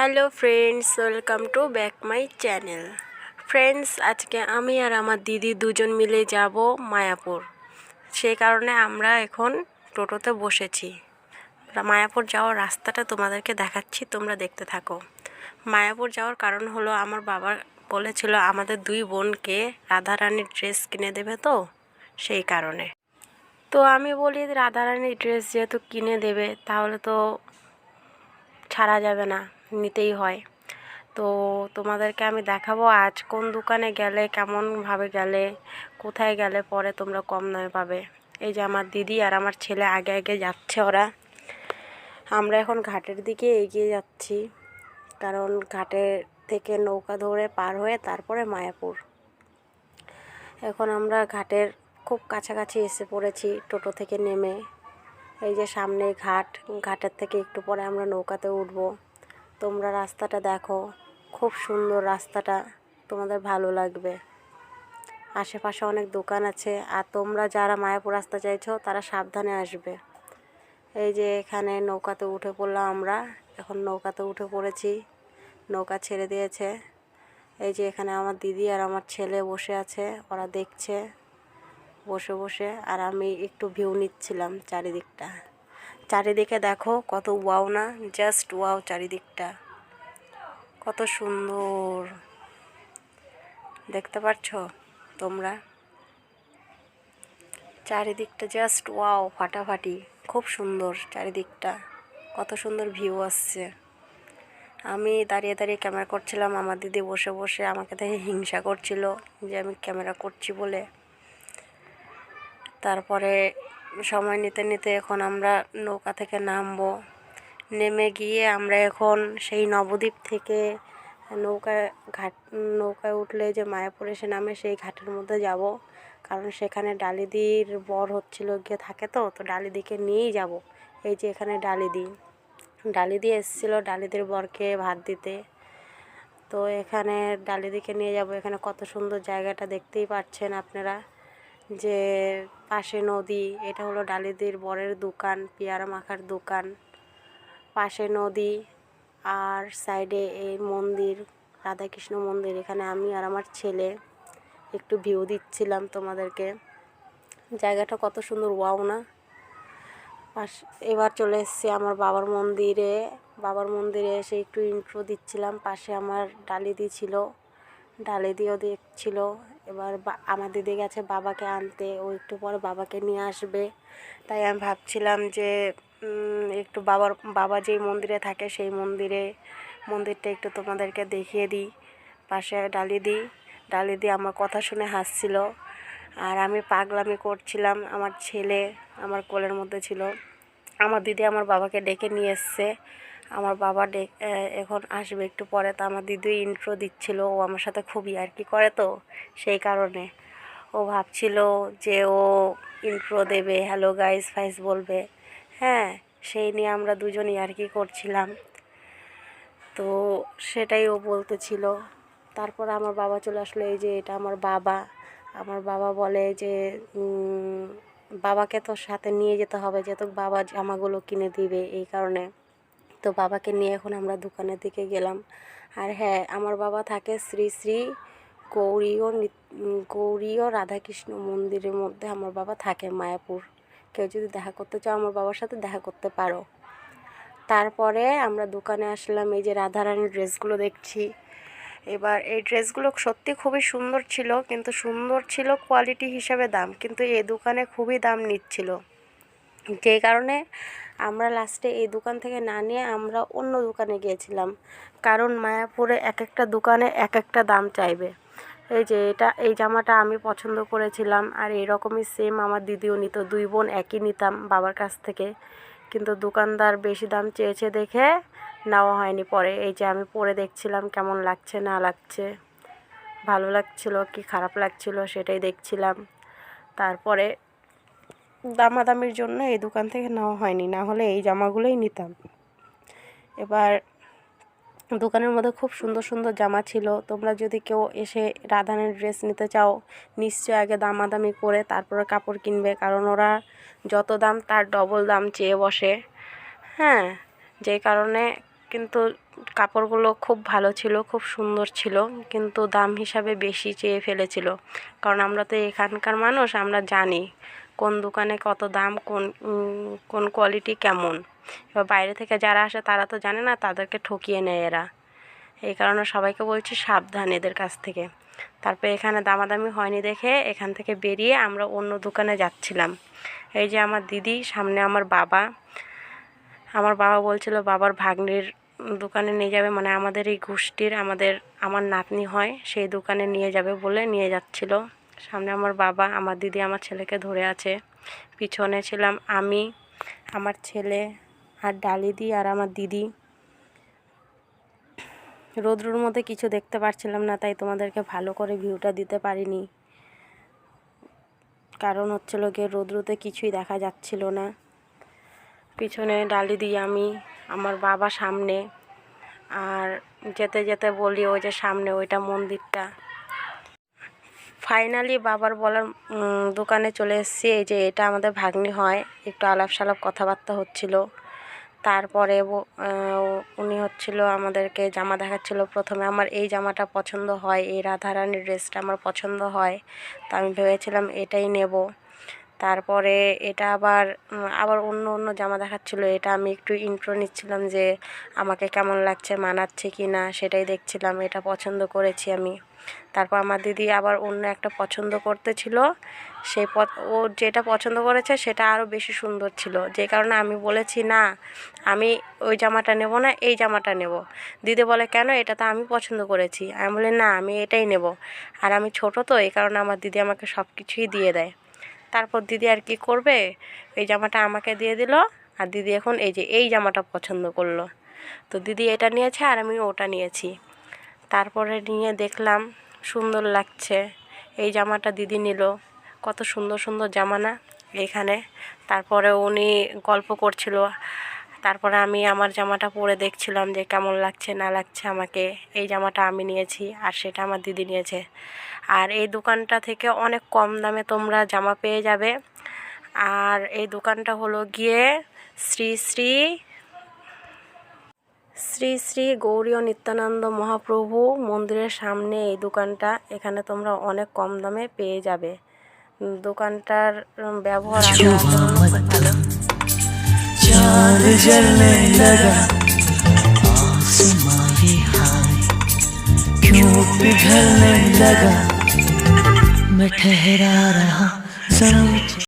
Hello friends, welcome to back my channel. Friends, আজকে আমি আর আমার দিদি দুজন মিলে যাব মায়াপুর। সেই কারণে আমরা এখন টোটোতে বসেছি। মায়াপুর যাওয়ার রাস্তাটা তোমাদেরকে দেখাচ্ছি, তোমরা দেখতে থাকো। মায়াপুর যাওয়ার কারণ হলো আমার বাবা বলেছিল আমাদের দুই বোনকে রাধারানীর ড্রেস কিনে দেবে, তো সেই কারণে। তো আমি বলি রাধারানীর ড্রেস যেহেতু কিনে দেবে তাহলে তো ছাড়া যাবে না, নিতেই হয়। তো তোমাদেরকে আমি দেখাবো আজ কোন দোকানে গেলে, কেমনভাবে গেলে, কোথায় গেলে পরে তোমরা কম দামে পাবে। এই যে আমার দিদি আর আমার ছেলে আগে আগে যাচ্ছে ওরা। আমরা এখন ঘাটের দিকে এগিয়ে যাচ্ছি, কারণ ঘাটের থেকে নৌকা ধরে পার হয়ে তারপরে মায়াপুর। এখন আমরা ঘাটের খুব কাছাকাছি এসে পড়েছি টোটো থেকে নেমে। এই যে সামনে ঘাট, ঘাটের থেকে একটু পরে আমরা নৌকাতে উঠব। তোমরা রাস্তাটা দেখো, খুব সুন্দর রাস্তাটা, তোমাদের ভালো লাগবে। আশেপাশে অনেক দোকান আছে, আর তোমরা যারা মায়াপুর রাস্তা চাইছো তারা সাবধানে আসবে। এই যে এখানে নৌকাতে উঠে পড়লাম আমরা, এখন নৌকাতে উঠে পড়েছি, নৌকা ছেড়ে দিয়েছে। এই যে এখানে আমার দিদি আর আমার ছেলে বসে আছে, ওরা দেখছে বসে বসে, আর আমি একটু ভিউ নিচ্ছিলাম চারিদিকটা। চারিদিকে দেখো কত ওয়াও না, জাস্ট ওয়াও, চারিদিকটা কত সুন্দর দেখতে পাচ্ছ তোমরা। চারিদিকটা জাস্ট ওয়াও, ফাটাফাটি, খুব সুন্দর চারিদিকটা, কত সুন্দর ভিউ আসছে। আমি দাঁড়িয়ে দাঁড়িয়ে ক্যামেরা করছিলাম, আমার দিদি বসে বসে আমাকে দেখে হিংসা করছিল যে আমি ক্যামেরা করছি বলে। তারপরে সময় নিতে নিতে এখন আমরা নৌকা থেকে নামবো। নেমে গিয়ে আমরা এখন সেই নবদ্বীপ থেকে নৌকায় উঠলে যে মায়াপুর এসে নামে সেই ঘাটের মধ্যে যাব, কারণ সেখানে ডালিদির বর হচ্ছিল গিয়ে থাকে, তো ডালিদিকে নিয়েই যাব। এই যে এখানে ডালিদি এসেছিলো ডালিদির বরকে ভাত দিতে। তো এখানে ডালিদিকে নিয়ে যাব। এখানে কত সুন্দর জায়গাটা দেখতেই পাচ্ছেন আপনারা, যে পাশে নদী, এটা হলো ডালিদির বরের দোকান, পেয়ারা মাখার দোকান, পাশে নদী, আর সাইডে এই মন্দির, রাধাকৃষ্ণ মন্দির। এখানে আমি আর আমার ছেলে একটু ভিউ দিচ্ছিলাম তোমাদেরকে। জায়গাটা কত সুন্দর, ওয়াও না। এবার চলে এসেছি আমার বাবার মন্দিরে এসে একটু ইন্ট্রো দিচ্ছিলাম। পাশে আমার ডালিদি ছিল, ডালিদিও দেখছিল। এবার আমার দিদি গেছে বাবাকে আনতে, ও একটু পরে বাবাকে নিয়ে আসবে। তাই আমি ভাবছিলাম যে একটু বাবা যেই মন্দিরে থাকে সেই মন্দিরটা একটু তোমাদেরকে দেখিয়ে দিই। পাশে ডালিদি আমার কথা শুনে হাসছিল, আর আমি পাগলামি করছিলাম। আমার ছেলে আমার কোলের মধ্যে ছিল। আমার দিদি আমার বাবাকে ডেকে নিয়ে এসছে। আমার বাবা এখন আসবে একটু পরে। তো আমার দিদি ইন্ট্রো দিচ্ছিল, ও আমার সাথে খুব ইয়ার্কি করে, তো সেই কারণে ও ভাবছিল যে ও ইন্ট্রো দেবে, হ্যালো গাইস ফাইস বলবে। হ্যাঁ, সেই নিয়ে আমরা দুজন ইয়ার্কি করছিলাম, তো সেটাই ও বলতেছিল। তারপর আমার বাবা চলে আসলো। এই যে এটা আমার বাবা বলে যে বাবাকে তো সাথে নিয়ে যেতে হবে, যেহেতু বাবা জামাগুলো কিনে দিবে, এই কারণে। তো বাবাকে নিয়ে এখন আমরা দোকানের দিকে গেলাম। আর হ্যাঁ, আমার বাবা থাকে শ্রী শ্রী গৌরীয় রাধাকৃষ্ণ মন্দিরের মধ্যে আমার বাবা থাকে মায়াপুর। কেউ যদি দেখা করতে চাও আমার বাবার সাথে দেখা করতে পারো। তারপরে আমরা দোকানে আসলাম। এই যে রাধারানীর ড্রেসগুলো দেখছি। এবার এই ড্রেসগুলো সত্যি খুবই সুন্দর ছিল, কিন্তু সুন্দর ছিল কোয়ালিটি হিসাবে দাম, কিন্তু এই দোকানে খুবই দাম নিচ্ছিল, যেই কারণে আমরা লাস্টে এই দোকান থেকে না নিয়ে আমরা অন্য দোকানে গিয়েছিলাম। কারণ মায়াপুরে এক একটা দোকানে এক একটা দাম চাইবে। এই যে এই জামাটা আমি পছন্দ করেছিলাম, আর এরকমই সেম আমার দিদিও নিত, দুই বোন একই নিতাম বাবার কাছ থেকে, কিন্তু দোকানদার বেশি দাম চেয়েছে দেখে নেওয়া হয়নি। পরে এই যে আমি পরে দেখছিলাম কেমন লাগছে না লাগছে, ভালো লাগছিল কি খারাপ লাগছিল সেটাই দেখছিলাম। তারপরে দামাদামির জন্য এই দোকান থেকে নেওয়া হয়নি, না হলে এই জামাগুলোই নিতাম। এবার দোকানের মধ্যে খুব সুন্দর সুন্দর জামা ছিল। তোমরা যদি কেউ এসে রাধারানীর ড্রেস নিতে চাও, নিশ্চয়ই আগে দামাদামি করে তারপরে কাপড় কিনবে, কারণ ওরা যত দাম তার ডবল দাম চেয়ে বসে। হ্যাঁ, যেই কারণে কিন্তু কাপড়গুলো খুব ভালো ছিল, খুব সুন্দর ছিল, কিন্তু দাম হিসাবে বেশি চেয়ে ফেলেছিল। কারণ আমরা তো এখানকার মানুষ, আমরা জানি কোন দোকানে কত দাম, কোন কোয়ালিটি কেমন। এবার বাইরে থেকে যারা আসে তারা তো জানে না, তাদেরকে ঠকিয়ে নেয় এরা। এই কারণে সবাইকে বলছি সাবধান এদের কাছ থেকে। তারপর এখানে দামাদামি হয়নি দেখে এখান থেকে বেরিয়ে আমরা অন্য দোকানে যাচ্ছিলাম। এই যে আমার দিদি, সামনে আমার বাবা বলছিল বাবার ভাগ্নির দোকানে নিয়ে যাবে, মানে আমাদের এই গোষ্ঠীর আমার নাতনি হয়, সেই দোকানে নিয়ে যাবে বলে নিয়ে যাচ্ছিল। সামনে আমার বাবা, আমার দিদি আমার ছেলেকে ধরে আছে, পিছনে ছিলাম আমি, আমার ছেলে আর ডালিদি আর আমার দিদি। রোদ্রুর মধ্যে কিছু দেখতে পারছিলাম না, তাই তোমাদেরকে ভালো করে ভিউটা দিতে পারিনি। কারণ হচ্ছিল গিয়ে রোদ্রুতে কিছুই দেখা যাচ্ছিল না। পিছনে ডালিদি, আমি, আমার বাবা সামনে, আর যেতে যেতে বলি ওই যে সামনে ওইটা মন্দিরটা। ফাইনালি বাবার বলার দোকানে চলে এসেছি। এই যে এটা আমাদের ভাগ্নি হয়, একটু আলাপ সালাপ কথাবার্তা হচ্ছিল। তারপরে উনি হচ্ছিল আমাদেরকে জামা দেখাচ্ছিল। প্রথমে আমার এই জামাটা পছন্দ হয়, এই রাধারানীর ড্রেসটা আমার পছন্দ হয়, তা আমি ভেবেছিলাম এটাই নেব। তারপরে এটা আবার অন্য জামা দেখাচ্ছিল। এটা আমি একটু ইন্ট্রো নিচ্ছিলাম যে আমাকে কেমন লাগছে, মানাচ্ছে কি না, সেটাই দেখছিলাম। এটা পছন্দ করেছি আমি। তারপর আমার দিদি আবার অন্য একটা পছন্দ করতেছিল, ও যেটা পছন্দ করেছে সেটা আরও বেশি সুন্দর ছিল, যে কারণে আমি বলেছি না, আমি ওই জামাটা নেব না, এই জামাটা নেব। দিদি বলে কেন, এটা তো আমি পছন্দ করেছি। আমি বলি না, আমি এটাই নেব। আর আমি ছোট তো, এই কারণে আমার দিদি আমাকে সব কিছুই দিয়ে দেয়। তারপর দিদি আর কি করবে, এই জামাটা আমাকে দিয়ে দিল। আর দিদি এখন এই জামাটা পছন্দ করলো, তো দিদি এটা নিয়েছে আর আমি ওটা নিয়েছি। তারপরে নিয়ে দেখলাম সুন্দর লাগছে, এই জামাটা দিদি নিল। কত সুন্দর সুন্দর জামা না এখানে। তারপরে উনি গল্প করছিল, তারপরে আমি আমার জামাটা পরে দেখছিলাম যে কেমন লাগছে না লাগছে আমাকে। এই জামাটা আমি নিয়েছি আর সেটা আমার দিদি নিয়েছে। আর এই দোকানটা থেকে অনেক কম দামে তোমরা জামা পেয়ে যাবে। আর এই দোকানটা হলো গিয়ে শ্রী শ্রী গৌরী ও নিত্যানন্দ মহাপ্রভু মন্দিরের সামনে এই দোকানটা। এখানে তোমরা অনেক কম দামে পেয়ে যাবে। দোকানটার ব্যবহার ভালো। चाँद जलने लगा आसमां ये हाय क्यों पिघलने लगा मैं ठहरा रहा जरा